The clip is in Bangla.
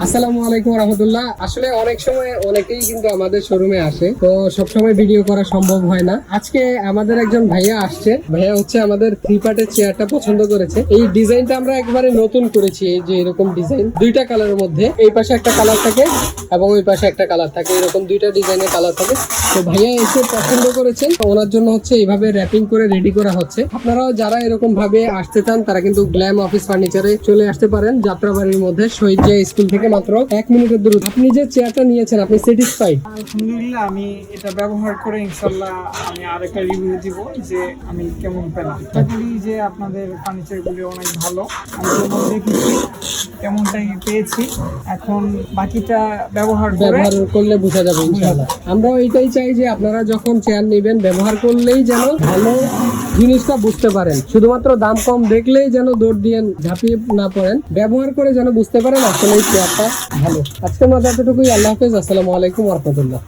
আসসালামু আলাইকুম রাহমাতুল্লাহ। আসলে অনেক সময় অনেকেই কিন্তু আমাদের শোরুমে আসে, তো সব সময় ভিডিও করা সম্ভব হয় না। আজকে আমাদের একজন ভাইয়া আসছে। ভাইয়া হচ্ছে আমাদের 3 পার্টের চেয়ারটা পছন্দ করেছে। এই ডিজাইনটা আমরা একবারে নতুন করেছি। এই যে এরকম ডিজাইন, দুইটা কালারের মধ্যে, এই পাশে একটা কালার থাকে এবং ওই পাশে একটা কালার থাকে, এরকম দুইটা ডিজাইনের কালার থাকে। তো ভাইয়া এসে পছন্দ করেছেন, তো ওনার জন্য হচ্ছে এইভাবে র্যাপিং করে রেডি করা হচ্ছে। আপনারাও যারা এরকম ভাবে আসতে চান তারা কিন্তু গ্ল্যাম অফিস ফার্নিচারে চলে আসতে পারেন। যাত্রাবাড়ির মধ্যে শহীদ জিয়া স্কুল থেকে মাত্র 1 মিনিটের দূরত্ব। আপনি যে চেয়ারটা নিয়েছেন, আপনি স্যাটিসফাইড? আলহামদুলিল্লাহ, আমি এটা ব্যবহার করে ইনশাল্লাহ আমি আরেকটা রিভিউ দিব যে আমি কেমন পেলাম। আশা করি যে আপনাদের ফার্নিচারগুলি অনেক ভালো। আমি যেমন দেখেছি তেমনটাই পেয়েছি। এখন বাকিটা ব্যবহার করলে বোঝা যাবে ইনশাআল্লাহ। আমরাও এটাই চাই যে আপনারা যখন চেয়ার নেবেন ব্যবহার করলেই যেন ভালো জিনিসটা বুঝতে পারেন। শুধুমাত্র দাম কম দেখলেই যেন দৌড় দিয়ে ঝাঁপিয়ে না পড়েন, ব্যবহার করে যেন বুঝতে পারেন আসলে এই চেয়ারটা ভালো। আজকের মতো এতটুকুই। আল্লাহ হাফেজ। আসসালামু আলাইকুম ওয়া রাহমাতুল্লাহ।